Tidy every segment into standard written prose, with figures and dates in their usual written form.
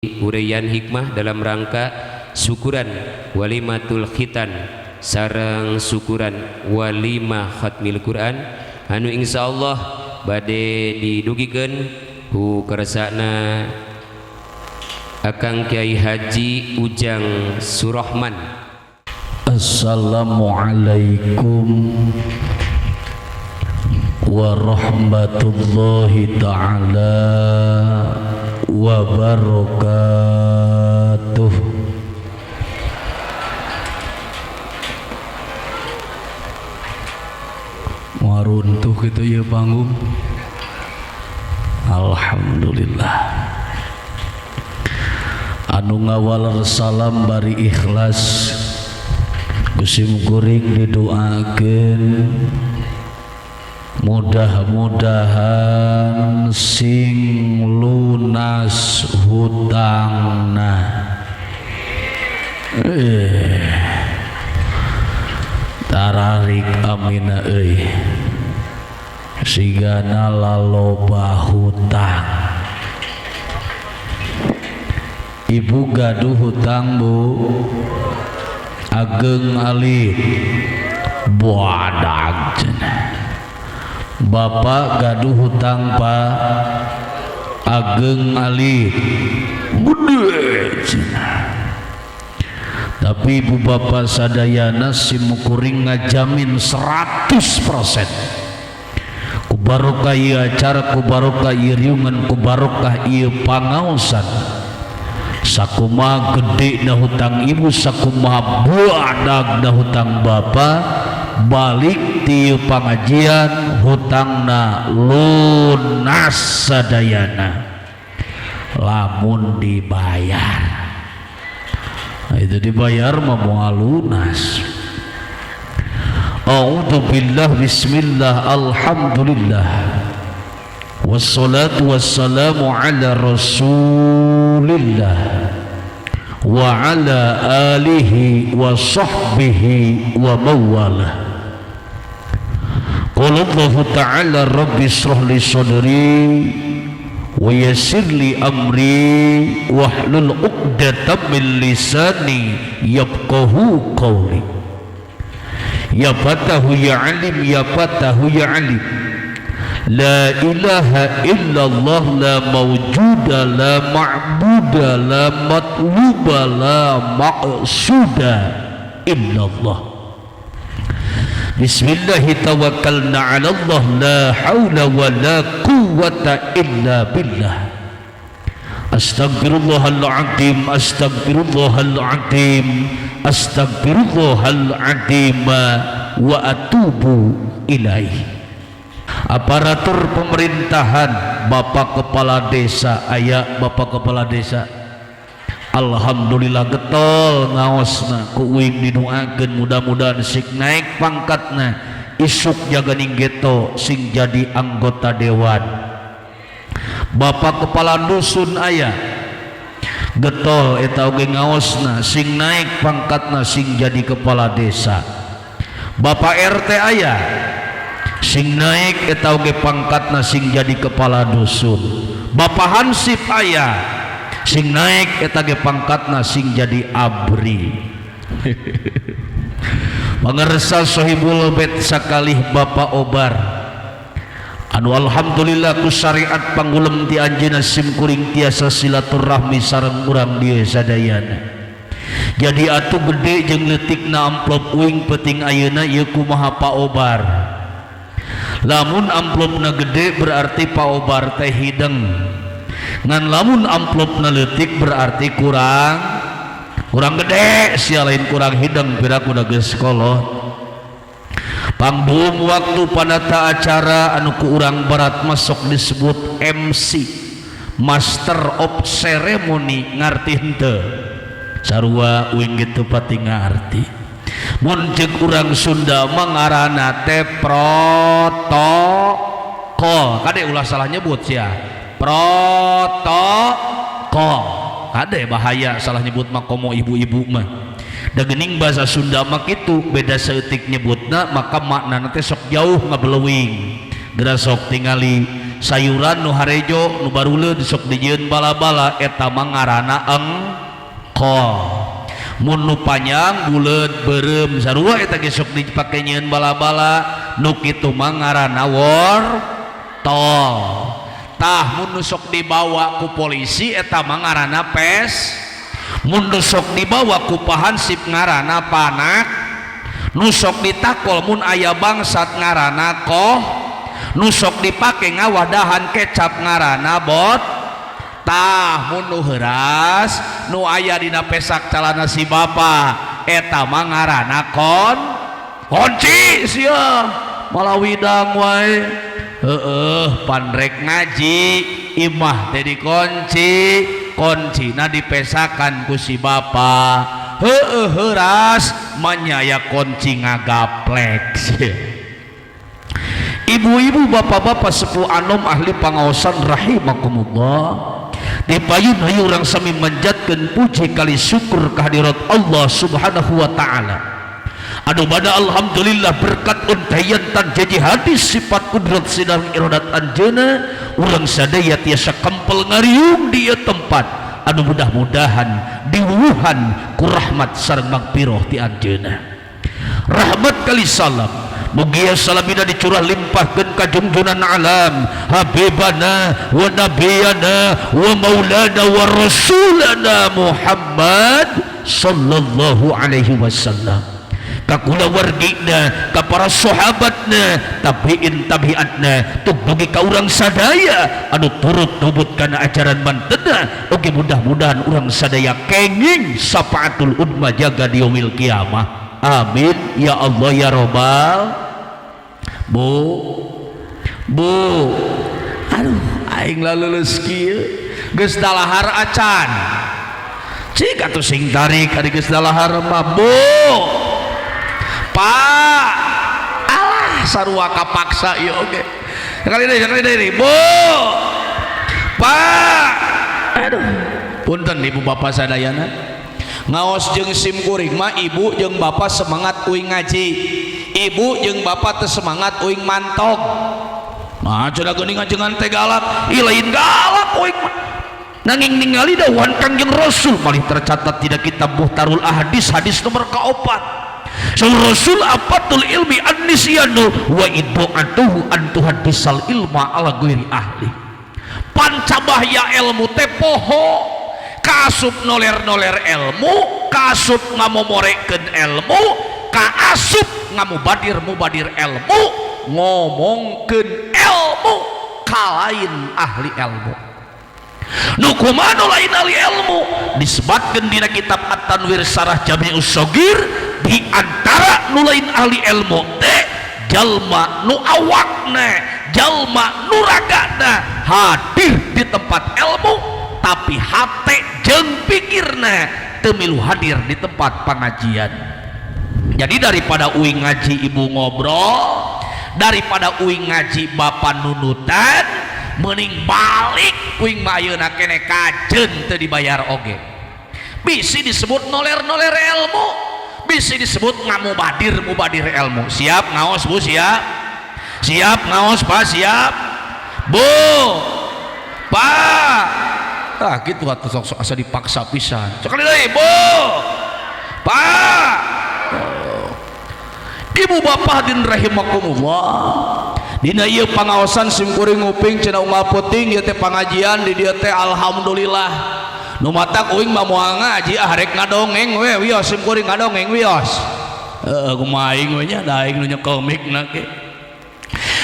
uraian hikmah dalam rangka syukuran walimatul khitan sareng syukuran walimah khatmil Quran anu insyaallah bade didugikeun ku kersana Akang Kiai Haji Ujang Surahman. Assalamualaikum warahmatullahi ta'ala wabarakatuh. Waruntuh gitu ya panggung. Alhamdulillah. Anu ngawal salam bari ikhlas kusim kuring didoakeun mudah-mudahan sing lunas hutangna tararik amina euy sigana laloba hutang. Ibu gaduh hutang bu ageng alit buadag cenah. Bapak gaduh hutang pak ageng alit gede cenah. Tapi ibu bapak sadayana simukuring ngajamin 100% ku barokah ieu acara, ku barokah ieu riungan, ku barokah ieu pangaosan. Sakumaha gede na hutang ibu, sakumaha buadag na hutang bapak, balik ti pangajian hutangna lunas sadayana lamun dibayar. Nah, itu dibayar mah moal lunas. A'udzu billah bismillah alhamdulillah wassalatu wassalamu ala rasulillah wa ala alihi wa sahbihi wa mawalah. Qala Allah ta'ala rabbi ishrah li sadri wa yassir li amri wahlul 'uqdatam min lisani yafqahu qawli. Ya fatahu ya alim, ya fatahu ya alim, la ilaha illallah, la mawjuda, la ma'buda, la matluba, la maqsuda illallah. Bismillahi tawakkalna ala Allah, la hawla wa la quwwata illa billah. Astaghfirullahaladzim, astaghfirullahaladzim, astaghfirullahaladzim wa atubu ilaih. Aparatur pemerintahan, Bapak Kepala Desa, aya Bapak Kepala Desa, alhamdulillah getol ngaosna ku uing dinuakeun mudah-mudahan sing naik pangkatna isuk jaga ninggeto sing jadi anggota dewan. Bapak Kepala Dusun aya getol eta oge ngaosna sing naik pangkatna sing jadi kepala desa. Bapak RT aya sing naik eta oge pangkatna sing jadi kepala dusun. Bapak Hansip aya sing naik eta ge pangkatna sing jadi abri. Pangarsa Sohibul Bet sakalih Bapak Obar anu alhamdulillah ku syariat panggulem ti anjeunna sim kuring tiasa silaturahmi sareng urang dieu sadayana. Jadi atuh gede jeung leutikna amplop uing peuting ayeuna ieu kumaha Pak Obar. Lamun amplopna gede berarti Pak Obar teh hideng. Ngan lamun amplopna leutik berarti kurang gede, sia lain kurang hideng pira kuda geus kolot. Pangbuum waktu panata acara anu ku urang barat masuk disebut MC, Master of Ceremony, ngarti henteu? Sarua uing gitu pati ngarti. Mun ceuk urang Sunda mah ngaranna teh protokol. Kade ulah salah nyebut sia. Protokol. Kade bahaya salah nyebut mah komo ibu-ibu mah. Da geuning bahasa Sunda mah kitu beda saeutik nyebutna maka maknana teh sok jauh ngabeleuwing. Geura sok tingali sayuran nu harejo nu baruleud sok dijieun bala-bala eta mah ngaranna engkol. Mun nu panjang buleud beureum sarua eta ge sok dipake nyieun bala-bala nu kitu mah ngaranna wortel. Tah mun nu sok dibawa ku polisi eta mah ngaranna pes. Mun nu sok dibawa ku pahansip ngaranna panak. Nu sok ditakol mun aya bangsat ngaranna koh. Nu sok dipake ngawadahan kecap ngaranna bot. Tah mun nu heuras nu aya dina pesak calana si bapa eta mah ngaranna kunci sia malah widang wae. Pandrek ngaji imah teh kuncina dipesakan ku si bapa. Heuras manyaya kunci ngagaplek. Ibu-ibu bapak-bapak sepuh anom ahli pangaosan rahimakumullah, dipayun hayu urang sami manjatkeun puji kali syukur kehadirat Allah Subhanahu wa taala. Anu bada alhamdulillah berkat untayantan jadi hadis sifat kudrat sidang iradat anjeuna urang sadaya tiasa kempel ngariung di tempat anu mudah-mudahan diwuhan ku rahmat sareng magfirah ti anjeuna. Rahmat kali salam mugia salamina dicurah limpahkeun ka junjunan alam habibana wa nabiyana wa maulana wa rasulana Muhammad sallallahu alaihi wasallam, ka kulawargina, ka para sahabatna, tabiin tabiatna, tug dugi ka urang sadaya anu turut nubut kana ajaran mantena. Oge mudah-mudahan urang sadaya kenging syafaatul udma jaga di yaumil kiamah. Amin ya Allah ya Rabbal. Bu, aduh, aing lulus kieu geus dalahar acan. Cik atuh sing tarik ari geus dalahar mah. Bu, Pak, alah sarua kapaksa ieu oge. Sekali deui, Bu, Pak. Aduh, punten ibu bapak sadayana. Ngaos jeung simkuring mah ibu jeung bapak semangat uing ngaji, ibu jeung bapak teu semangat uing mantog. Nah cenah geuning ngajengan teh galak, ih lain galak uing nanging ningali dawuhan Kangjeng Rasul malih tercatat tidak kitab Muhtarul Ahadits hadis nomor kaopat. Sang Rasul apatul ilmi an-nisyanu wa iddu'atuhu an tuhaddisal ilma ala ghairi ahli. Pancabahya ilmu teh poho. Kaasup noler-noler ilmu, kaasup ngamomorekeun ilmu, kaasup ngamubadir-mubadir ilmu, ngomongkeun ilmu kalain ahli ilmu. Nu kumaha nu lain ahli ilmu disebutkeun dina kitab At-Tanwir Sarah Jami'us Shaghir, di antara nu lain ahli ilmu teh jalma nu awakna, jalma nu ragana hadir di tempat ilmu tapi hate jeung pikirna teu milu hadir di tempat pengajian. Jadi daripada uing ngaji ibu ngobrol, daripada uing ngaji bapak nunutan, mending balik uing mah ayeuna keneh kajeun teu dibayar oge. Bisi disebut noler-noler ilmu, bisi disebut ngamubadir-mubadir ilmu. Siap ngaos Bu, siap? Siap ngaos Pak, siap? Bu, Pak. Ah gitu atuh sok asa dipaksa pisan. Sekali deui, Bu. Pak. Ibu bapak hadirin rahimakumullah. Dina ieu pangaosan simkuring nguping cenah unggal peuting ieu teh pangajian di dieu teh alhamdulillah. Nu matak uing mah moal ngaji rek ngadongeng we wios simkuring ngadongeng wios. Kumaha aing we nya da aing nu nyekel mikna ge.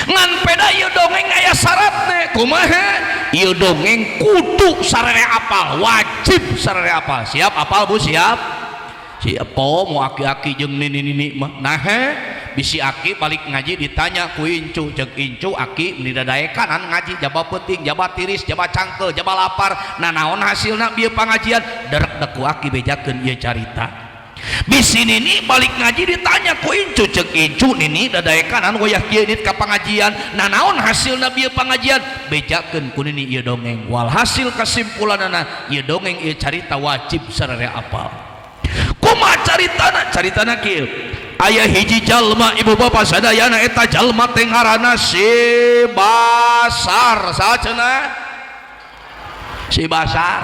Ngan peda ieu dongeng aya syaratna. Kumaha? Ieu dongeng kudu sarere apal, wajib sarere apal. Siap apal Bu, siap? Siap po mau aki-aki jeung nini-nini mah. Nah bisi aki balik ngaji ditanya ku incu, jeung incu aki didadaekan an ngaji jaba peuting, jaba tiris, jaba cangkel, jaba lapar. Nah naon hasilna bieu pangajian? Derek deku aki bejakeun ieu carita. Bisi nini balik ngaji ditanya ku incu, cek incu nini dadaekan anu goyah kieu nit ka pangajian. Nah naon hasilna bieu pangajian? Bejakeun ku nini ieu dongeng. Walhasil kesimpulanna ieu dongeng ieu carita wajib sararea apal. Kumaha caritana? Caritana kieu. aya hiji jalma ibu bapak sadayana eta jalma teh ngaranna si Basar. Saha cenah? Si Basar.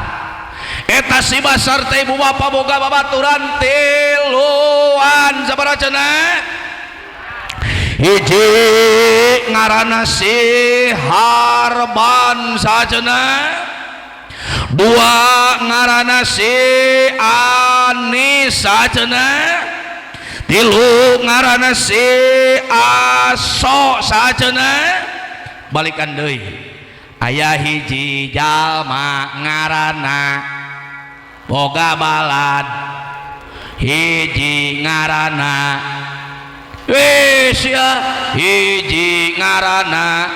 Eta si Basar teh ibu bapak boga babaturan tiluan. Sabaraha cenah? Hiji ngaranna si Harban. Saha cenah? Dua ngaranna si Anis. Saha cenah? Tilu ngaranna si Aso. Saha cenah? Balikan deui. Aya hiji jalma ngaranna boga balad, hiji ngaranna hiji ngaranna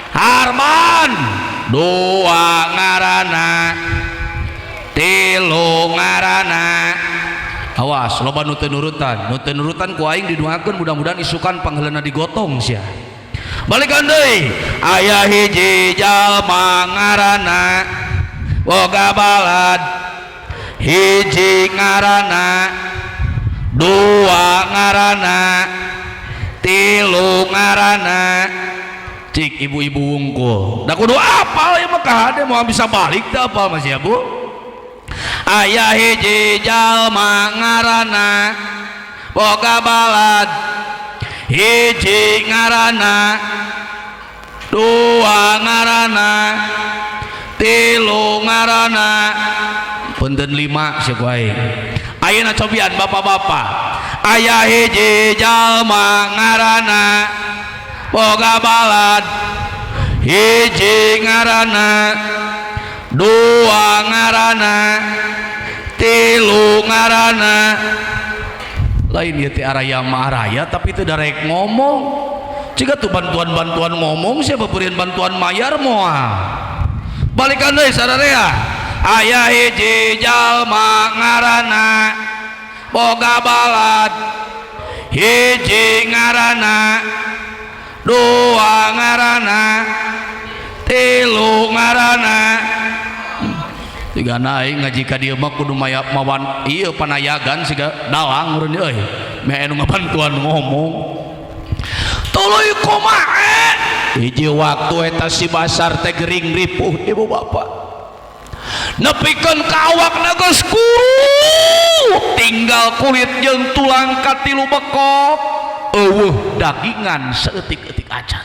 Harman, dua ngaranna, tilu ngaranna. Awas loba nu teu nurutan, ku aing didoakeun mudah-mudahan isukan pangheulana digotong sia. Balikan deui, aya hiji jalma ngaranna boga balad, hiji ngaranna, dua ngaranna, tilu ngaranna. Cik ibu-ibu wungkul da kudu apal ya mah kahade mau bisa balik teh apal masih ya Bu. Aya hiji jalma ngaranna boga balad, hiji ngaranna, dua ngaranna, tilu ngaranna. Punten 5 sia ku aing. Ayeuna cobian bapak-bapak. Aya hiji jalma ngaranna boga balad, hiji ngaranna, dua ngaranna, tilu ngaranna. Lain ieu teh araya tapi teu darek ngomong. Ciga tuh bantuan ngomong sia beureun bantuan mayar moal. Balikan deui sadarea. Aya hiji jalma ngaranna boga balad, hiji ngaranna, dua ngaranna, tilu ngaranna. Tiga naik ngaji ka dieu mah kudu mawan ieu panayagan siga dalang meureun euy. Me anu ngabantuan ngomong. Tuluy kumaha? Hiji waktu eta si Basar teh gering ripuh ibu bapak. Nepikeun ka awakna geus kuru, tinggal kulit jeung tulang katilu bekok. Eueuh dagingan saeutik-eutik acan.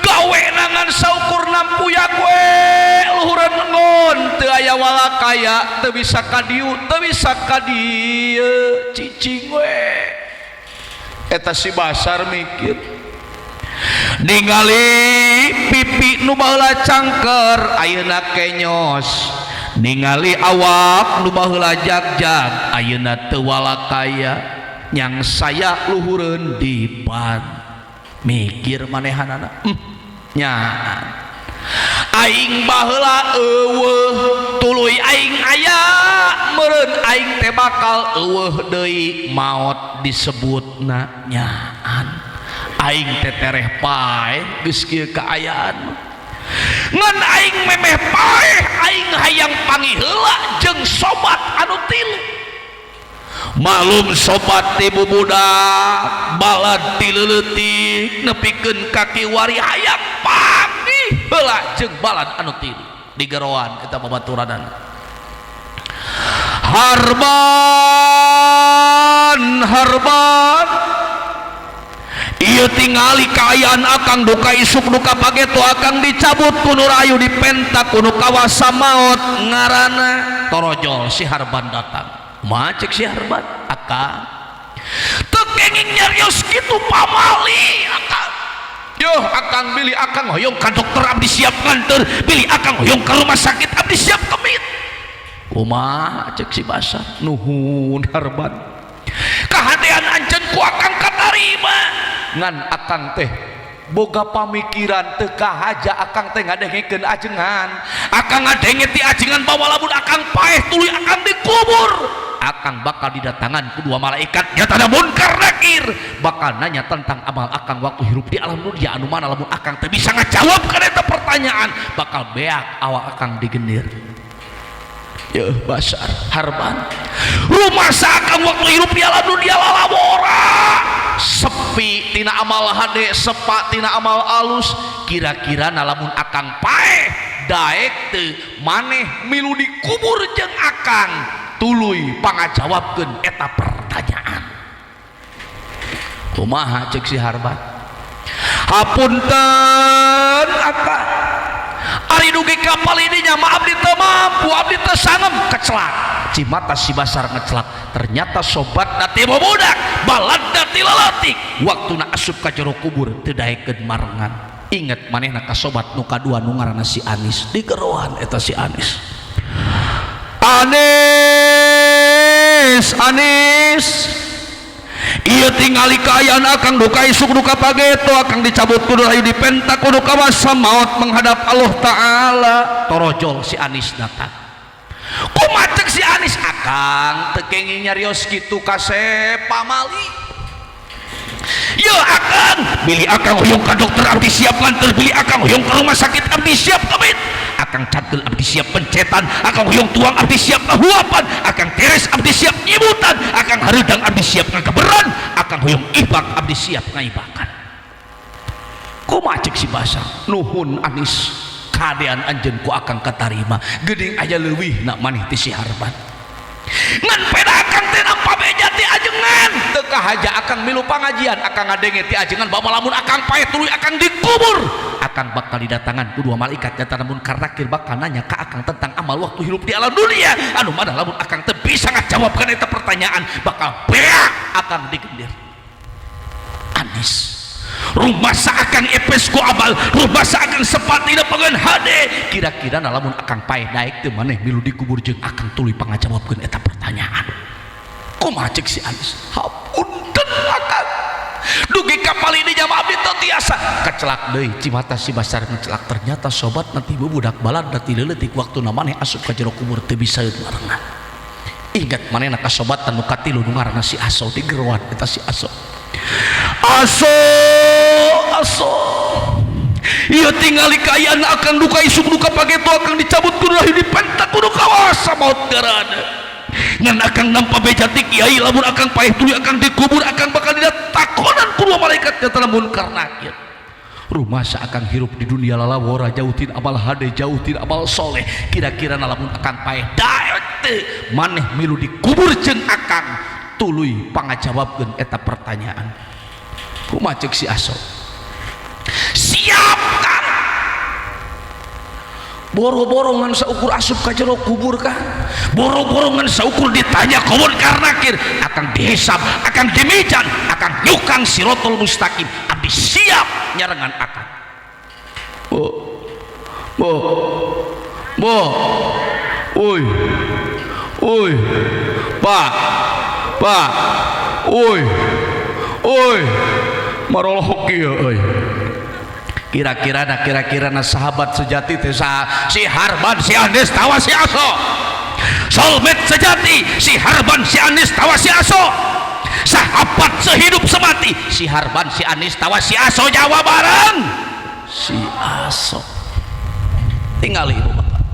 Gawe nangan saukur nampuyak we luhureun ngon teu aya walakaya, teu bisa ka dieu, teu bisa ka dieu cicing we. Eta si Basar mikir ningali pipi nu baheula cangker ayeuna kenyos, ningali awak nu baheula jagjag ayeuna teu walakaya, nyang saya luhureun dipan. Mikir manehanana nyaan aing baheula eueuh tuluy aing aya meureun aing teh bakal eueuh deui maot disebutna nyaan. Aing teh tereh paeh geus kieu kaayaan ngan aing memeh paeh aing hayang panggih heula jeung sobat anu tilu. Malum sobat ibu budak balad tileutik nepikeun kaki wari hayang panggih heula jeung balad anu tilu digeroan eta babaturan. Harban ieu tingali kaayaan akang duka isuk duka pageto akang dicabut ku nu rayu dipentak ku nu kawasa maot ngaranna torojol. Si Harban datang macek si Harban akang teu kenging nyarios kitu pamali akang. Yoh akang bili akang hoyong ka dokter abdi siap nganter, bili akang hoyong ka rumah sakit abdi siap kemit. Kumaha cek si Basar. Nuhun Harban kahadean anjeun ku akang katarima ngan akang teh boga pamikiran teu kahaja akang teh ngadengekeun ajengan. Akang ngadenge ti ajengan bawa lamun akang paeh tuluy akang dikubur. Akang bakal didatangan kedua malaikat nyata munkar nakir bakal nanya tentang amal akang waktu hirup di alam dunia anu mana lamun akang teh bisa ngajawab kana eta pertanyaan bakal beak awak akang digendir. ya Basar Harban rumah sakang waktu hirup di alam dunia lalabora sepi tina amal hade sepak tina amal alus kira-kira nalamun akang paeh daek teu maneh milu dikubur jeung akang tuluy pangajawabkeun eta pertanyaan kumaha cek si Harban hapunten akang ari dugi kapal ini nya maaf abdi teu mampu abdi teu sangem kecelak cimata si Basar ngecelak ternyata sobat dati bobudak balad dati lalatik waktuna asup ka jero kubur teu daekeun marengan inget manehna ka sobat nu kadua nu ngaranna si Anis digerohan eta si Anis Anis iya tingali kaayaan akang duka isuk duka pageto akang dicabut kudu rayu dipentak kudu kawasa maut menghadap Allah Ta'ala torojol si Anis datang kumacek si Anis akang tekengi nyarios kitu kase pamali yo akang bili akang hoyong ka dokter abdi siap lantar bili akang hoyong ka rumah sakit abdi siap kabit akang cadel abdi siap pencetan akang hoyong tuang abdi siap ngahuapan akang teres abdi siap nyibutan akang hareudang abdi siap ngageberan akang hoyong ibak abdi siap ngaibakan kumaha cek si Basar nuhun Anis kadean anjeun ku akang katarima geuning aya leuwih na maneh ti si Harban ngan peda akang teh nampa beja ti ajengan teu kahaja akang milu pangajian akang ngadenge ti ajengan bawa lamun akang paeh tuluy akang dikubur akang bakal didatangan ku dua malaikat nyata namun karakir bakal nanya ka akang tentang amal waktu hidup di alam dunia anu mana lamun akang teu bisa ngajawabkeun eta pertanyaan bakal beak akang digendir Anis rumah seakan epes ku amal rumah seakan sepati pengen hade kira-kira lamun akang paeh daek teu maneh milu dikubur jeung akang tuluy pangajawabkeun eta pertanyaan kumaha cek si Anis hapunten akang dugi kapal ini jama abdi teu tiasa kecelak deui cimata si Basar ngecelak ternyata sobat nanti budak balad nanti leuletik waktu maneh asup ka jero kubur teu bisa barengan ingat manehna ka sobat nu katilu nu ngaranna si Aso digeroan eta si Aso iya tingali kaayaan akan duka isuk duka pageto akan dicabut kudu rayu dipentak kudu kawasa maut garana ngan akan nampa beja ti kiai lamun akan paeh tuluy akan dikubur akan bakal ditakonan ku malaikat nyata lamun karnakeun rumah seakan hirup di dunia lalawora jauhin amal hade jauhin amal soleh kira-kira lamun akan paeh daek teh maneh milu dikubur jeung akang tuluy pangajawabkeun eta pertanyaan kumaha cek si Aso siap kan boro-borongan saukur asup ka jero kubur kan boro-borongan saukur ditanya kubur karnakir akan dihisab akan dimijan akan nyukang sirotol mustaqim abdi siap nyarengan akang bo oi pak oi marolok kieu euy kira-kira na sahabat sejati teh si Harban si Anis tawa si Aso soulmate sejati si Harban si Anis tawa si Aso sahabat sehidup semati si Harban si Anis tawa si Aso Jawa bareng si Aso tinggal ibu bapak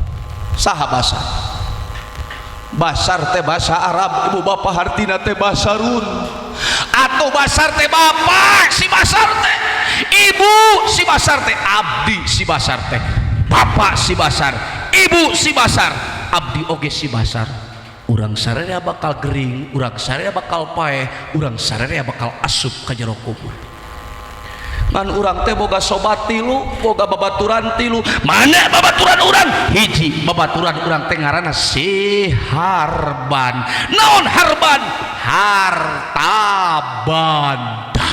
saha Basar teh bahasa Arab ibu bapak hartina teh Basarun atau Basar teh bapak si Basar teh ibu si Basar teh abdi si Basar teh bapak si Basar ibu si Basar abdi oge si Basar urang sararea bakal gering urang sararea bakal paeh urang sararea bakal asup ka jero kubur ngan urang teh boga sobat tilu boga babaturan tilu mana babaturan urang hiji babaturan urang teh ngaranna si Harban naon Harban harta banda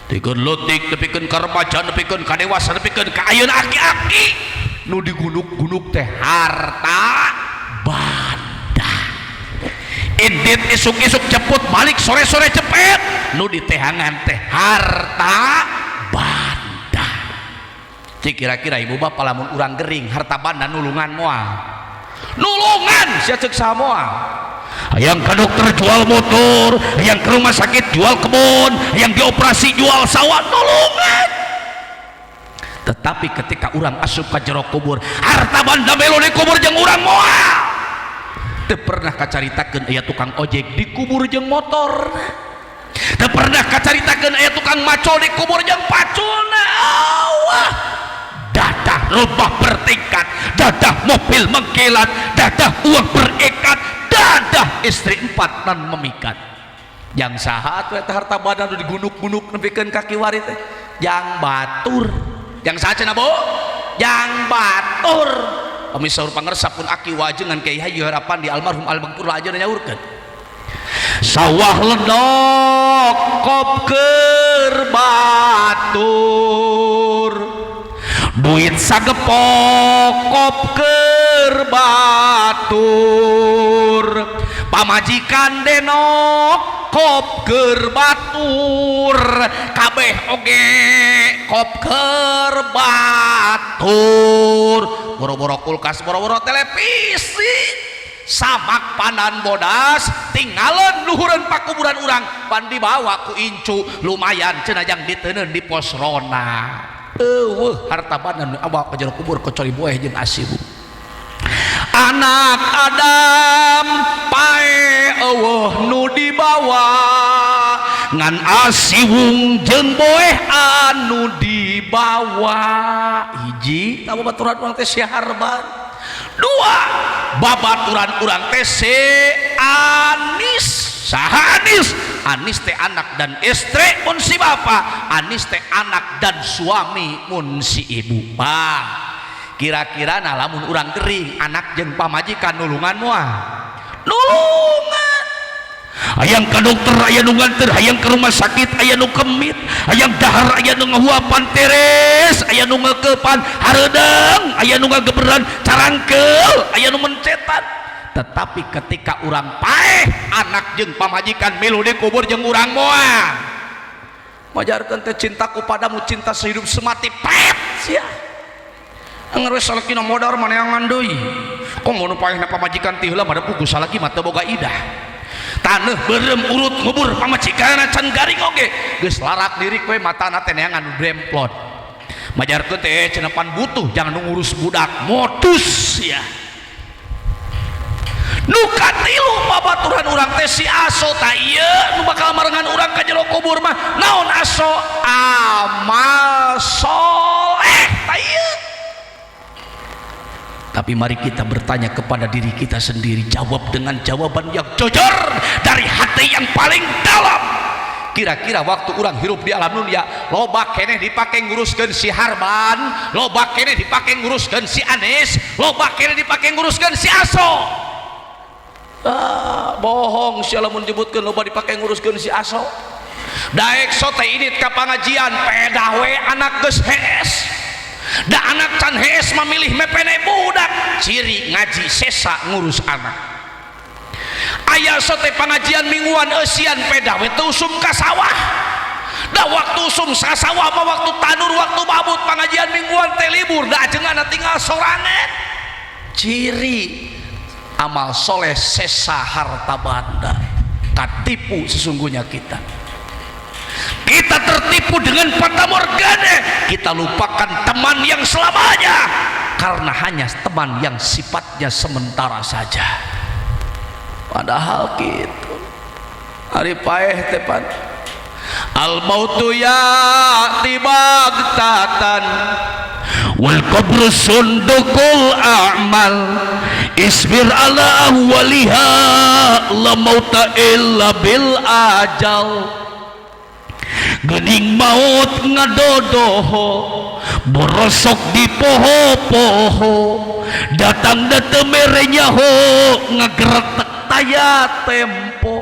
dikeun leutik nepikeun ka remaja nepikeun ka dewasa nepikeun ka ayeuna aki-aki nu digunuk-gunuk teh harta banda indit isuk-isuk ceput balik sore-sore cepet nu ditehangan teh harta banda cik kira-kira ibu bapak lamun urang gering harta banda nulungan moal nulungan sia ceuk saha moal yang ke dokter jual motor yang ke rumah sakit jual kebun yang dioperasi jual sawah nulungan tetapi ketika urang asup ka jero kubur harta banda melo di kubur jeung urang moal teu pernah kacaritakeun aya tukang ojek dikubur jeung motor, teu pernah kacaritakeun aya tukang macul dikubur jeung paculna. Allah, dadah robah bertingkat, dadah mobil mengkilat, dadah uang berikat, dadah istri 4 nan memikat. Yang saha teh harta banda nu digunuk-gunuk nepikeun kaki warit teh jang batur. Yang saha cenah bo jang batur. Kami saur pangersap pun aki wajengan Kiai Haji Harapan di almarhum Al-Bangkur aja nyaurkeun. Sawah ledok kop keur batur, duit sagepok kop keur batur, pamajikan denok kop keur batur, kabeh oge kop keur batur, boro-boro kulkas, boro-boro televisi, samak panan bodas tinggalan luhureun pakuburan urang pan dibawa ku incu lumayan cenah jang diteuneun di pos rona. Harta banda nu abawa ka jero kubur kecuali boeh jeung asibu. Anak Adam pae eueuh nu dibawa ngan asiwung jeung boeh anu dibawa. Hiji babaturan urang teh siharban, dua babaturan urang teh Anis. Saha Anis? Anis teh anak dan istri mun si bapa, Anis teh anak dan suami mun si ibu. Kira-kira nah lamun urang gering anak jeung pamajikan nulungan moal nulungan, hayang ka dokter aya nu nganter, hayang ke rumah sakit aya nu kemit, hayang dahar aya nu ngahuapan teres, aya nu ngakeupan hareudeng, aya nu ngageberan carangkeul, aya nu mencetan. Tetapi ketika urang paeh anak jeung pamajikan milu dikubur jeung urang moal, majarkeun teh cintaku padamu cinta sehidup semati pet sia. Ngeres salakina modar maneangan deui. Kok mun paehna pamajikan ti heula mah pugu salaki mah teu boga idah. Taneuh beureum urut ngubur pamajikanna can garing oge. Geus larak lirik we matana teh neangan bremplot. Majarkeun teh cenah pan butuh jangan ngurus budak modus ya. Nu katilu babaturan urang teh si aso tah ieu nu bakal marengan urang ka jero kubur mah naon aso? Amal soleh tah ieu. Tapi mari kita bertanya kepada diri kita sendiri, jawab dengan jawaban yang jujur dari hati yang paling dalam. Kira-kira waktu orang hirup di alam dunia loba keneh dipake nguruskeun si Harban, loba keneh dipake nguruskeun si Anis, loba keneh dipake nguruskeun si Aso. Bohong sia lamun nyebutkeun loba dipake nguruskeun si Aso. Daek sote ini ka pangajian pedah we anak geus hees. Da anak can hees memilih mepene budak, ciri ngaji sesa ngurus anak. Aya sote pengajian mingguan eusian pedah we teu usum ka sawah. Da waktu usum ka sawah mah waktu tanur waktu babut pengajian mingguan teh libur da ajenganna tinggal sorangan. Ciri amal soleh sesa harta banda. Katipu sesungguhnya kita tertipu dengan fata morgana, kita lupakan teman yang selamanya karena hanya teman yang sifatnya sementara saja. Padahal gitu hari paeh tepan al mautu ya'ti baghtatan wal qabru sundukul a'mal isbir ala ahwaliha la mauta illa bil ajal. Gening maut ngadodoho borosok di poho-poho datang datang merenyaho ngageretek taya tempo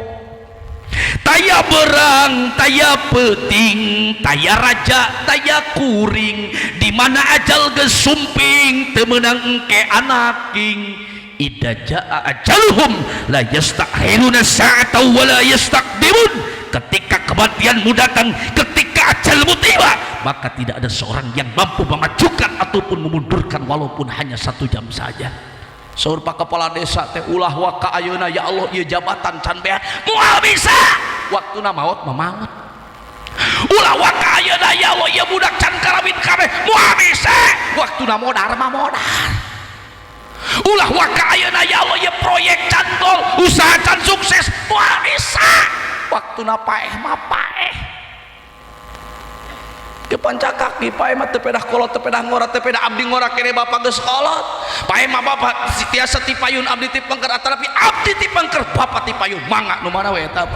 taya berang taya peting taya raja taya kuring di mana ajal gesumping temenang engke anaking idza jaa ajaluhum la yastakhiruna sa'atan wa la yastaqdimun. Ketika kematianmu datang, ketika ajalmu tiba, maka tidak ada seorang yang mampu memajukan ataupun memundurkan walaupun hanya 1 jam saja. Saur Pak Kepala Desa teh ulah wa ka ayeuna ya Allah ieu jabatan can bea moal bisa waktuna maot mah maot. Ulah wa ka ayeuna ya Allah ieu budak can karawin kabeh moal bisa waktuna modar mah modar. Ulah wa ka ayeuna ya Allah ieu proyek can ilmuna paeh mah paeh ke panca kaki paeh mah teu pedah kolot teu pedah ngora teu pedah abdi ngora kene bapak geus kolot paeh mah bapak tiasa ti payun abdi ti pengker atarapi abdi ti pengker bapak ti payun mangga nu mana we eta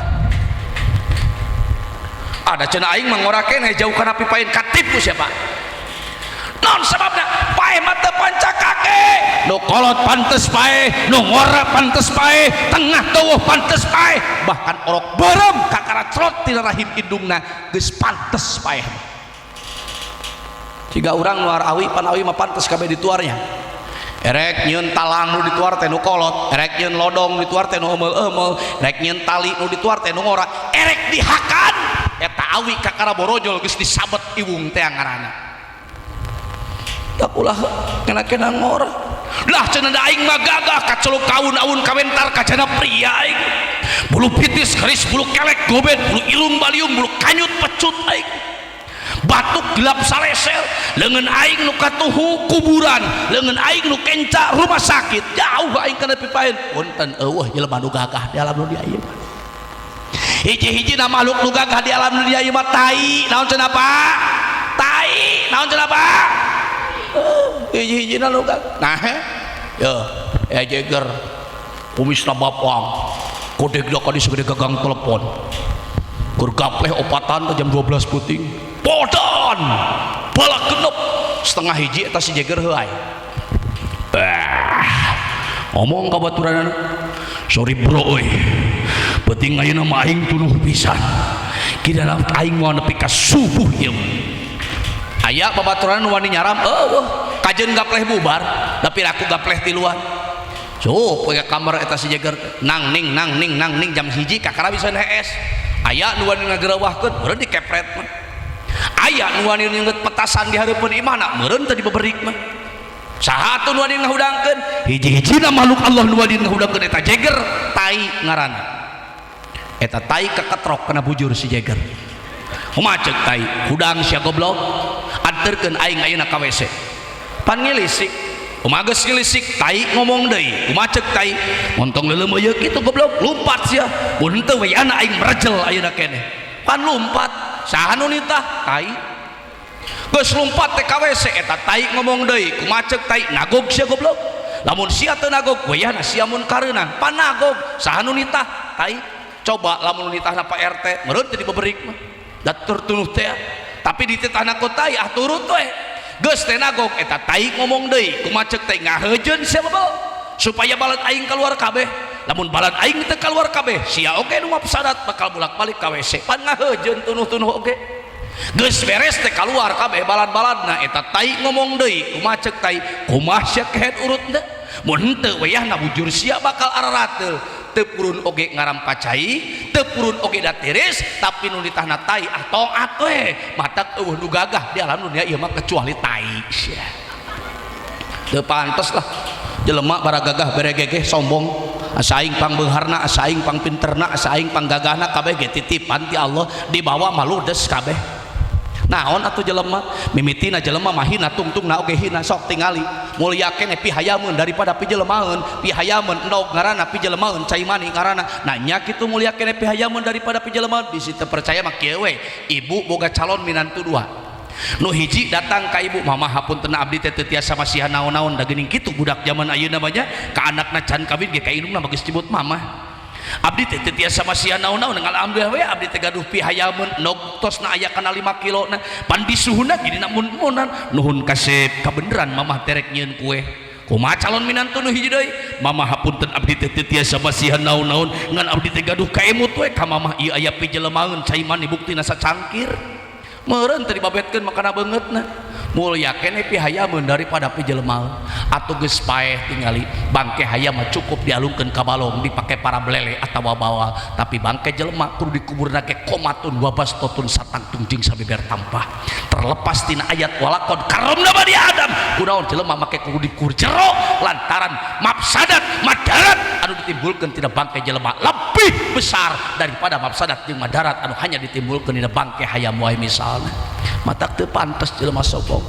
ada cenah aing mah ngora kene jauh kana pipayun katipu siapa non sebabna paeh mah teu panca kaki nu kolot pantes paeh nu ngora pantes paeh tengah teueuh pantes paeh bahkan orok berem kakara crot tina rahim indungna geus pantes paeh jika orang luar awi pan awi mah pantes kabeh dituarnya erek nyeun talang nu dituar teh nu kolot erek nyeun lodong dituar teh nu eumel-eumel erek nyeun tali nu dituar teh nu ngora erek dihakan eta awi kakara borojol geus disabet iwung teh ngaranna tak ulah kena-kena ngora lah cenah aing mah gagah kaceluk kaun-aun kawentar kajana pria aing bulu pitis keris bulu kelek gobet bulu ilung baliung bulu kanyut pecut aing batuk gelap salesel leungeun aing nu katuhu kuburan leungeun aing nu kenca rumah sakit jauh aing kana pipaeun punten eueuh jelema nu gagah di alam nu dia ieu hiji-hiji na makhluk nu gagah di alam nu dia ieu mah tai naon cenah Pak tai naon cenah Pak hiji-hiji na nu gagah nah ya jeger kumisna bapang kodegna ka di segede gagang telepon keur gapleh opatan jam 12 puting podan balak genep setengah hiji eta si jeger heuai ngomong ka baturan sorry bro euy penting ayeuna mah aing tunuh pisan kidana aing moal nepi ka subuh ieu aya babaturan nu wani nyaram eueuh kajeun gapleh bubar tapi aku gapleh ti luar so poe kamar eta si jeger nang ning jam 1 kakara bisa hees aya nu wani ngageureuwahkeun meureun dikepret mah aya nu wani ngeut petasan di hareupeun imana meureun teh dibeberik mah saha atuh nu wani ngahudangkeun hiji-hijina makhluk Allah nu wani ngahudangkeun eta jeger tai ngaranna eta tai keketrok kena bujur si jeger kumaha ceuk tai hudang sia goblok anterkeun aing ayeuna ka WC pan ngilisik kumaha geus ngilisik tai ngomong deui kumaha ceuk tai montong leuleuh ieu kitu goblok lumpat sia mun teu we ana aing merejel ayeuna keneh pan lumpat saha nu nitah tai geus lumpat teh ka WC eta tai ngomong deui kumaha ceuk tai nagog sia goblok lamun sia teu nagog wayahna sia mun kareunang pan nagog saha nu nitah tai coba lamun nitahna Pak RT meureun teh dibeberik mah da tertunuh teh tapi dititahna ku tai ah turut we geus teh nagog eta tai ngomong deui kumaha ceuk tai ngaheujeun sia bebel supaya balad aing keluar kabeh lamun balad aing teu keluar kabeh sia oge nu mapsadat bakal bolak-balik ka WC pan ngaheujeun tunuh-tunuh oge geus beres teh keluar kabeh balad-baladna eta tai ngomong deui kumaha ceuk tai kumaha sia kehet urut teh mun henteu wayahna bujur sia bakal ararateul teu purun oge ngaram pacai teu purun oge da tiris tapi nu ditahna tai ah toat we matak eueuh nu gagah di alam dunia ieu mah kecuali tai sia teu pantes lah jelema bara gagah bere gegeh sombong asa aing pangbeungharna asa aing pangpinterna asa aing panggagahna kabeh ge titipan ti Allah dibawa maludes kabeh naon atuh jelema mimitina jelema mah hina tungtungna oge hina sok tingali mulyakeun pihayameun daripada pijelemaeun pihayameun endog ngaranna pijelemaeun cai mani ngaranna nah nya kitu mulyakeun pihayameun daripada pijelemaeun bisi teu percaya mah kieu we ibu boga calon minantu dua nu hiji datang ka ibu mama hapunten abdi teh teu tiasa masihan naon-naon da geuning kitu budak zaman ayeuna mah nya ka anakna can kawin ge ka indungna mah geus disebut mama abdi teh tiasa masihan naon-naon alhamdulillah we abdi teh gaduh pihayameun nog tosna aya kana 5 kilona pan bisuhuna gini mun-munan nuhun kasep kabeneran mamah terek nyieun kue kumaha calon minantu nu hiji deui mamah hapunten abdi teh tiasa masihan naon-naon ngan abdi teh gaduh kaemut we ka mamah ieu aya pijelemaeun cai mani buktina sacangkir meureun teh dibabetkeun makana beungeutna mulyakeun pihayameun daripada pijelemaeun atuh geus paeh tingali bangke hayam mah cukup dialungkeun ka balong dipake para belele atawa bawal tapi bangke jelema kudu dikuburna ke komatun wabastotun satangtung jeung sabeber tampah terlepas tina ayat walakon karomna bani Adam kunaon jelema make kudu dikur jero lantaran mafsadat madarat anu ditimbulkeun tina bangke jelema lebih besar daripada mafsadat jeung madarat anu hanya ditimbulkeun dina bangke hayam wae misalna matak teu pantes jelema sombong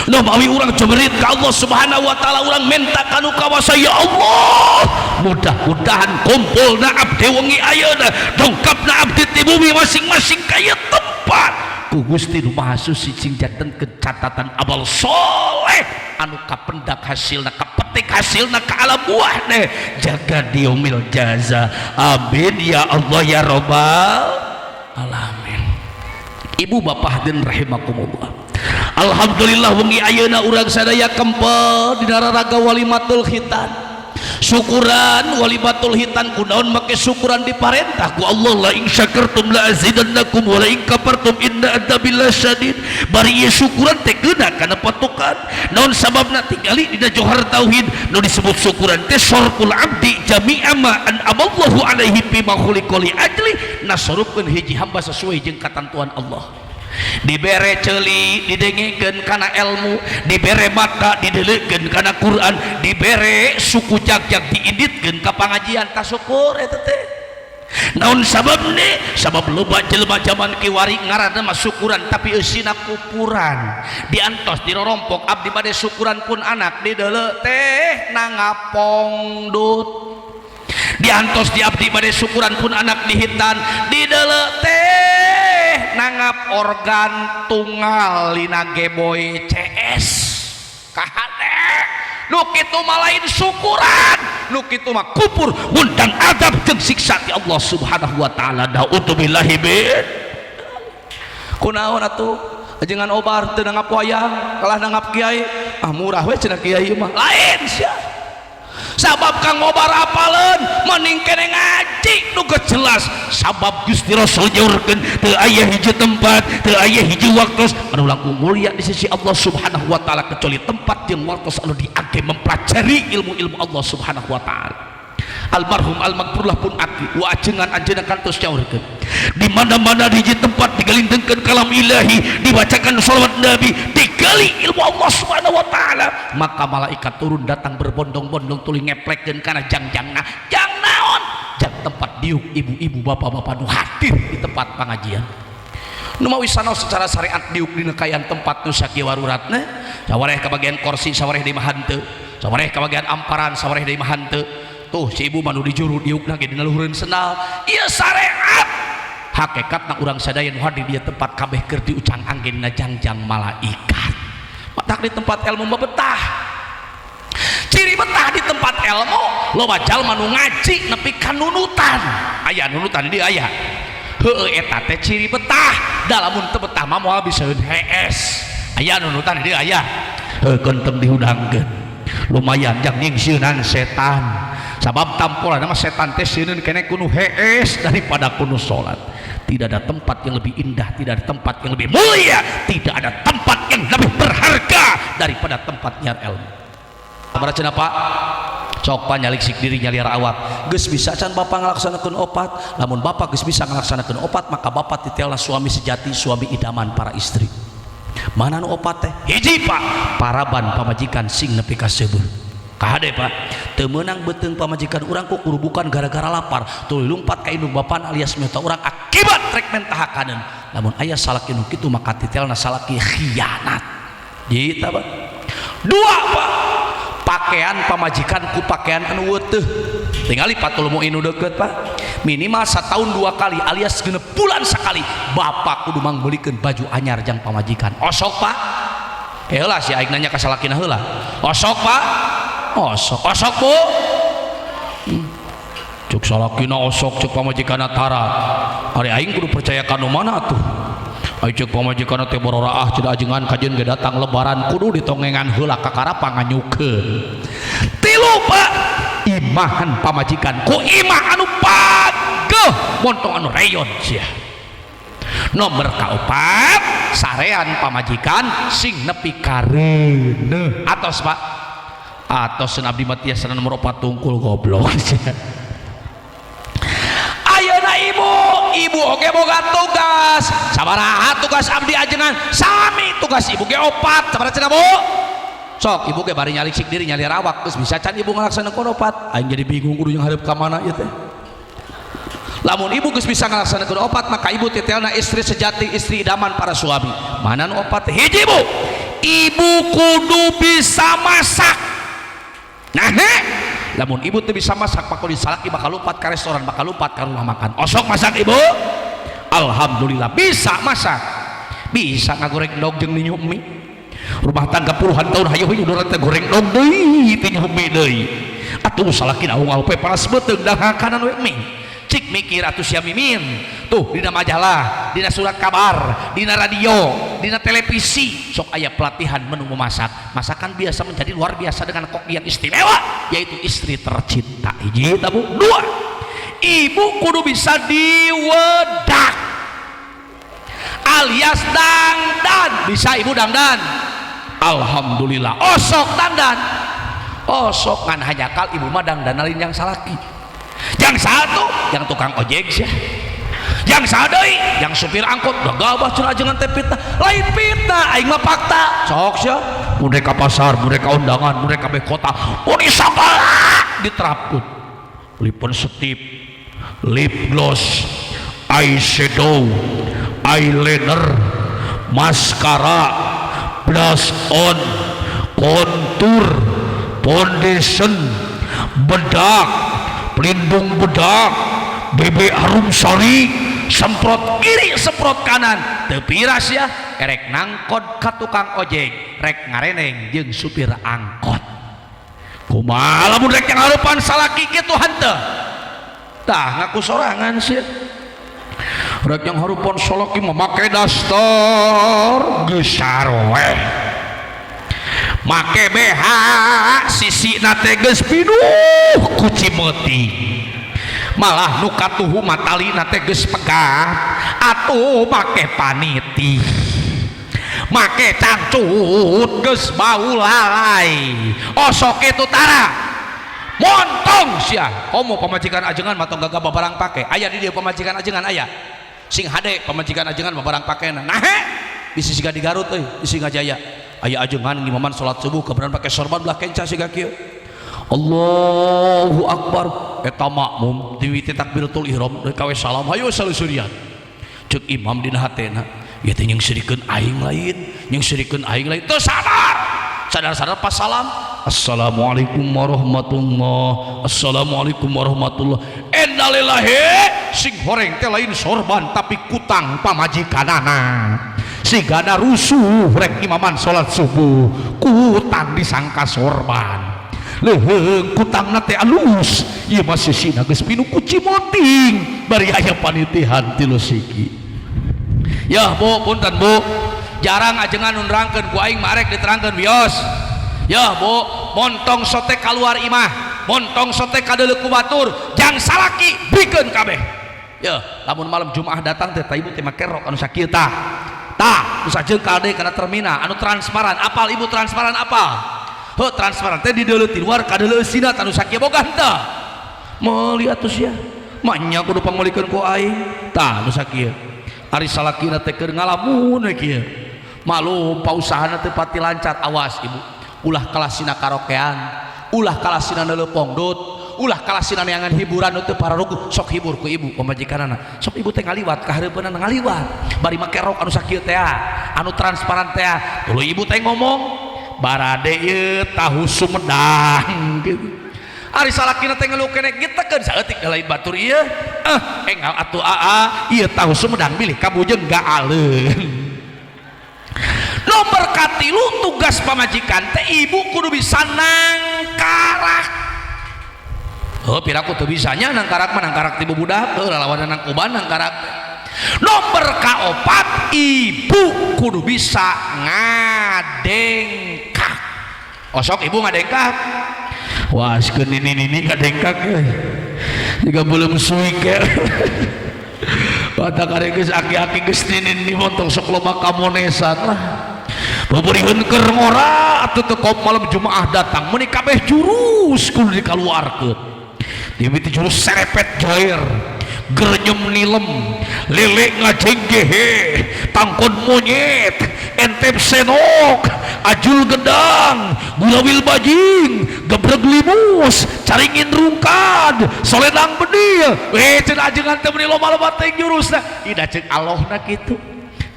no mawi urang jemerit ka Allah subhanahu wa ta'ala urang menta kanu kawasa ya Allah Allah mudah-mudahan kumpulna abdi wengi ayeuna dongkapna abdi ti bumi masing-masing kaya tempat ku Gusti Nu Maha Suci sing jantenkeun catatan amal soleh anu kapendak hasilna kapetik hasilna ka alam buah deh jaga diumil jaza amin ya Allah ya Rabbal alamin. Ibu bapak hadirin rahimakumullah, alhamdulillah wengi ayeuna urang sadaya kempel dina raraga walimatul khitan. Syukuran walimatul hitan kunaon make syukuran diparentah ku Allah la in syakartum la azidannakum wa la in kafartum inna adzabil lasyadid. Bari ieu syukuran teh geuna kana patokan naon sababna tingali dina johar tauhid nu disebut syukuran teh syarqul abdi jami'a ma an amallahu alaihi fi ma khuliqa li ajli nasarupkeun hiji hamba sesuai jeung katentuan Allah. Dibere ceuli didengekeun kana ilmu, dibere mata didelekeun kana Quran, dibere suku jagjag diinditkeun ka pangajian tasyukur eta teh. Naon sababna? Sabab loba jelema zaman kiwari ngaranna mah syukuran tapi eusina kupuran. Diantos dirorompok abdi bade syukuran pun anak dideuleu teh nangapongdut. Diantos di abdi bade syukuran pun anak dihitan dideuleu teh nangap organ tunggal lina Geboy CS kahade nu kitu mah lain syukuran nu kitu mah kupur ngundang adab jeung siksa ti Allah Subhanahu wa taala. Na'udzubillahi min kunaon atuh ajengan obar teu nangap wayang kalah nangap kiai murah we cenah kiai mah lain sia. Sabab kang ngobar apaleun mending kene ngaji nu geus jelas sabab Gusti Rasul nyaurkeun teu aya hiji tempat teu aya hiji waktos anu langkung mulia di sisi Allah Subhanahu wa taala kecuali tempat jeung waktos anu diage mempelajari ilmu-ilmu Allah Subhanahu wa taala. Almarhum almaghfurlah pun aki wa ajengan anjeunna kantos nyaurkeun di mana-mana di hiji tempat digalindengkeun kalam ilahi dibacakan shalawat nabi digali ilmu Allah Subhanahu wa taala maka malaikat turun datang berbondong-bondong tuluy ngeplekkeun kana jangjangna jang naon jang tempat diuk ibu-ibu bapak-bapak nu hadir di tempat pengajian nu mawi sanaos secara syariat diuk dina kayan tempat nu sakieu waruratna sawareh ka bagian kursi sawareh di mah henteu sawareh ka bagian amparan sawareh di mah henteu tuh si ibu manu dijuru diukna ge dina luhureun sendal ieu syariat hakikatna urang sadaya nu hadir di tempat kabeh keur diucang angge dina jangjang malaikat. Matak di tempat ilmu mah betah ciri betah di tempat ilmu loba jalma nu ngaji nepi ka nunutan aya nunutan di aya heueuh eta teh ciri betah da lamun teu betah mah moal bisa hees aya nunutan di aya heuh kentem dihudangkeun lumayan jang nyingsieunan setan sabab tampolan nama setan teh sieun kene kudu hees daripada kudu salat. Tidak ada tempat yang lebih indah, tidak ada tempat yang lebih mulia, tidak ada tempat yang lebih berharga daripada tempat nyiar ilmu. Sabaraha cenah Pak? Sok nyalik sik diri nyaliar awak. Geus bisa can Bapak ngalaksanakeun opat? Lamun Bapak geus bisa ngalaksanakeun opat, maka Bapak titelna suami sejati, suami idaman para istri. Mana nu opat teh? Hiji Pak, paraban pamajikan sing nepi ka seubeur. Kahade Pak, teu meunang beuteung pamajikan urang ku kurubukan gara-gara lapar, tuluy lumpat ka indung bapan alias meta urang akibat rek mentahakaneun. Lamun aya salaki nu kitu maka titelna salaki khianat. Gitu Pak. Dua Pak, pakaian pamajikan ku pakaian anu weuteuh. Tingali patul muin nu deukeut Pak. Minimal sataun 2 kali alias genep bulan sakali bapak kudu mangbelikeun baju anyar jang pamajikan. Osok Pak. Heula si aing nanya ka salakina heula. Osok Pak. Osok Bu cuk salakina osok cuk pamajikanna tara ari aing kudu percaya ka nu mana atuh ai cuk pamajikanna teh bororaah cenah ajengan kajeun ge datang lebaran kudu ditongengan heula ka karapa nganyukeun. Tilu Pak, imahan pamajikan ku imah anu pageuh montong anu rayon sia. Nomor kaopat sarean pamajikan sing nepi ka reuneuh atos Pak atau senabdi mati asana nomor 4 tungkul goblok. Ayeuna ibu oge boga tugas sabaraha tugas abdi ajengan sami tugas ibu ge 4 sabaraha cenah Bu sok ibu ge bari nyalik sik diri nyali rawak geus bisa can ibu ngalaksanakeun 4 aing jadi bingung kudu yang hareup ka mana ieu teh. Lamun ibu geus bisa ngalaksanakeun 4 maka ibu titelna istri sejati istri idaman para suami. Mana nu 4 teh hiji Bu, ibu kudu bisa masak. Nah Lamun ibu teu bisa masak pakuli salaki bakal lupat ka restoran, bakal lupat ka rumah makan. Osok masak ibu? Alhamdulillah bisa masak. Bisa ngagoreng dog jeung ninyu mie. Rumah tangga puluhan tahun hayu hayu urang teh goreng dog deui teh nyu mie deui. Atuh salaki aung pe panas beuteung dahakanan we mie. Cik mikir atuh sia mimin tuh dina majalah, dina surat kabar, dina radio, dina televisi sok aya pelatihan menu memasak. Masakan biasa menjadi luar biasa dengan kok yang istimewa, yaitu istri tercinta. Hiji tabu. Dua, ibu kudu bisa diwedak alias dangdan. Bisa ibu dangdan? Alhamdulillah. Osok dangdan, osok ngan hanyakal ibu mah dangdanalin yang salaki. Yang satu yang tukang ojek sih, yang sadai yang supir angkot udah gabah cenah jangan teh fitnah, lain fitnah aing mah fakta sok sih. Budek ka pasar, budek ka undangan, budek ka kota, mun isapala diterapkeun lipon setip, lip gloss, eyeshadow, eyeliner, maskara, blush on, kontur, foundation, bedak, pelindung bedak, bebek harum sari, semprot kiri semprot kanan, teu piras ya erek nangkod ka tukang ojek, rek ngareneng jeung supir angkot. Kumaha lamun rek ngarupan salaki kitu henteu? Tah ngaku sorangan sih. Rek yang harupan salaki memakai daster geus saroe. Make BH sisi nate geus pinuh ku cimeuting, malah nu katuhu matali nate geus pegah atuh make paniti, make cangcut geus bau lalai. Osok itu tara montong sia komo pamajikan ajengan matong gagah babarang pake aya di dia pamajikan ajengan aya sing hade pamajikan ajengan babarang pakena nah bisi siga di Garut euy di Singajaya aya ajengan ngimaman salat subuh kebenaran pakai sorban belah kenca siga kieu. Allahu Akbar eta makmum diwiti takbiratul ihram deui kawe salam hayu salusurian ceuk imam dina hatena ieu teh nyengsirikeun aing lain nyengsirikeun aing lain teu sadar pas salam assalamualaikum warahmatullah assalamualaikum warahmatullah innalillahi sing horeng teh lain sorban tapi kutang pamajikanana sigana rusuh rek imaman salat subuh kutang disangka sorban leuheung kutangna teh alus ieu mah sisina geus pinu ku cimoting bari aya panitihan tilu siki. Ya Bu punten Bu jarang ajengan nunrangkeun ku aing mah arek diterangkeun wios. Ya Bu montong sote kaluar imah montong sote kadeuleu ku batur jang salaki bikeun kabeh. Ya lamun malam Jumaah datang teh ibu teh make rok anu sakieu tah nu sajeung kade kana termina anu transparan apal ibu transparan apal heuh transparan teh di deuleu ti luar kadeuleu eusina anu sakieu boga henteu meuli atuh sia manya kudu pangulikeun ku aing tah nu sakieu ari salakina teh keur ngalamun we kieu malu pausahana teu pati lancar. Awas ibu ulah kalasina karaokean ulah kalasina neuleupong dut ulah kalasina neangan hiburan teu pararugu sok hibur ku ibu pamajikanana sok ibu teh ngaliwat ka hareupeunna ngaliwat bari make rok anu sakieu teh anu transparan teh tuluy ibu teh ngomong barade ieu tahu Sumedang gitu. Ari salakina teh ngeluh keneh gitekeun saeutik lain batur ieu engal atuh aa ieu tahu Sumedang bilih kabujeng gaaleun. Nomor katilu tugas pamajikan teh ibu kudu bisa nangkarak. Oh piraku teu bisanya nangkarak mah nangkarak ti budak lawan nang uban nangkarak. Nomor kaopat ibu kudu bisa ngadengkak. Osok ibu ngadengkak. Wah askeun nini ngadengkak euy. Jiga belum suik ya. Pada karek geus aki-aki geus nini montong sok loba kamonesan lah. Babeureun keur ngora atuh teu kop malam Jumaah datang meuni kabeh jurus kudu dikaluarkeun. Dimiti jurus serepet jair gernyem nilem lele ngajeng gehe tangkon monyet entep senok ajul gedang gulawil bajing gebreg limus caringin rungkad soledang bedil cenah ajengan teh meuni loba-loba teh jurusna ida ceuk Allahna kitu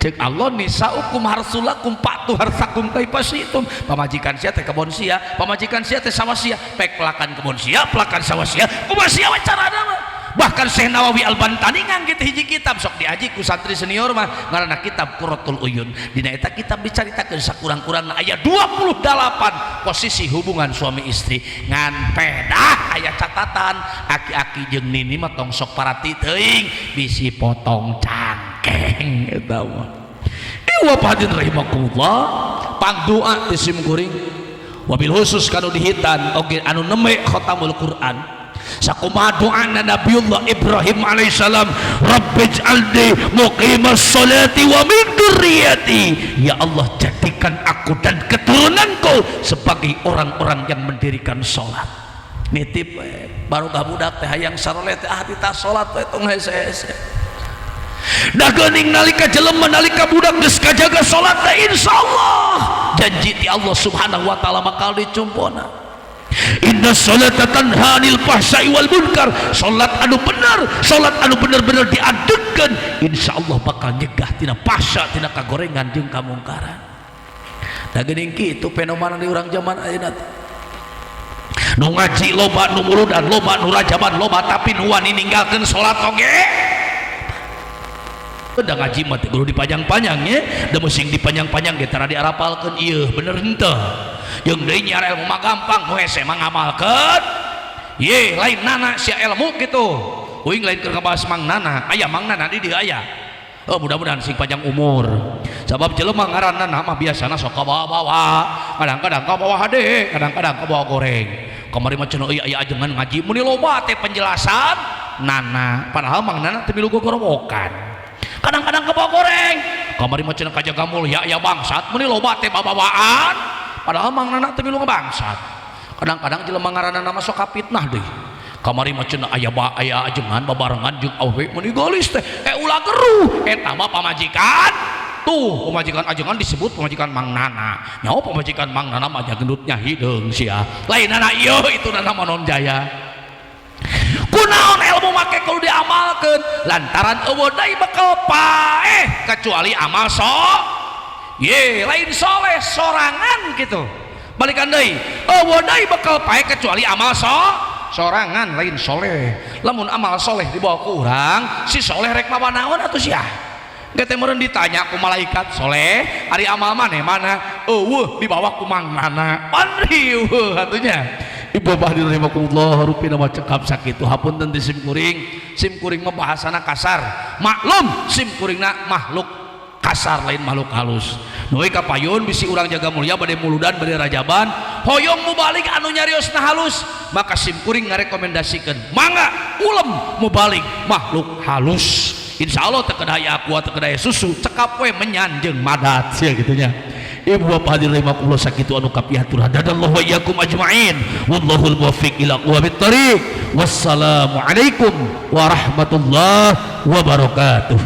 Cek Allah nisaukum harsulakum patu harsakum kaifa syi'tum. Pamajikan sia teh kebon sia, pamajikan sia teh sawah sia, pek pelakan kebon sia, pelakan sawah sia, kumaha sia we carana mah. Bahkan Syekh Nawawi Al-Bantani ngangge hiji kitab sok diaji ku santri senior mah ngaranna kitab Qurratul Uyun. Dina eta kitab dicaritakeun sakurang-kurangna aya 28 posisi hubungan suami istri. Ngan pedah aya catatan aki-aki jeung nini mah tong sok parati teuing bisi potong cangkeng eta mah. Ieu padin rahimakumullah pangdoa ti simkuring wabil khusus kanu dihitan oge anu neme khatamul Quran. Sakumaha doana Nabiullah Ibrahim alaihissalam, Rabbij'alni muqimas sholati wa min dzurriyyati. Ya Allah, jadikan aku dan keturunanku sebagai orang-orang yang mendirikan sholat. Nitip baru budak teh hayang sarolet teh ahdi tas sholat we tong hese-hese. Da geuning nalika jelema nalika budak geus kajaga sholat teh insyaallah janji ti Allah Subhanahu wa taala bakal dicumpona. Inna sholata tanha 'anil fahsya'i wal munkar. Salat anu bener, salat anu bener-bener diadekeun insyaallah bakal nyegah tina fahsya, tina kagorengan jeung kamungkaran. Da geuning kitu fenomena di urang zaman ayeuna teh. Nu ngaji loba, nu muludan loba, nu rajaban loba, tapi nu wani ninggalkeun salat oge. Da ngaji mah teh kudu dipanjang-panjang nya, da musing dipanjang-panjang ge tara diarapalkeun ieu bener henteu. Jeung deui nya ilmu mah gampang, nu hese mah ngamalkeun. Ye, lain nana sia ilmu kitu. Uing lain keur ngabahas mang nana, aya mang nana di dieu aya. Oh, mudah-mudahan sing panjang umur. Sabab jelema ngaranna mah biasana sok kabawa-bawa. Kadang-kadang kabawa hade, kadang-kadang kabawa goreng. Kamari mah cenah aya ajengan ngaji muni loba teh penjelasan nana, padahal mang nana teu milu gogorowokan. Kadang-kadang kebawa goreng kamari mah cenah kajaga mulia ya bangsat muni loba teh babawaan padahal mang nana teu milu ngabangsat. Kadang-kadang jelema ngaranna nama sok kapitnah deui kamari mah cenah aya ajengan babarengan jeung awewe muni geulis teh ulah geruh eta mah pamajikan tuh pamajikan ajengan disebut pamajikan mang nana nyaho pamajikan mang nana mah gendutnya hideung sia lain nana ieu itu nana Manon Jaya. Kunaon ilmu make kudu diamalkeun lantaran eueuh deui bakal paeh kecuali amal ye lain soleh sorangan gitu. Balikan deui eueuh deui bakal paeh kecuali amal sorangan lain soleh. Lamun amal soleh dibawa ku urang si soleh rek mawa naon atuh sia geus teh meureun ditanya ku malaikat soleh ari amal maneh mana eueuh dibawa ku mang nana pan rieuh atunya. Ibu bapak rahimakumullah rupina mah cekap sakitu hapunten di simkuring mah bahasana kasar maklum simkuringna makhluk kasar lain makhluk halus nu kapayun bisi urang jaga mulia bade muludan bade rajaban hoyong mubalik anu nyariosna halus maka simkuring ngarekomendasikeun mangga ulem mubalik makhluk halus insyaallah teu kedaya aqua teu kedaya susu cekap we menyan jeung madat sia gitunya. Ibu bapak hadirin rahimakumullah sakitu anu kapiatur hadadallahu wa iyyakum ajmain wallahul muwaffiq ila aqwamit thariq. Wassalamu alaikum warahmatullahi wabarakatuh.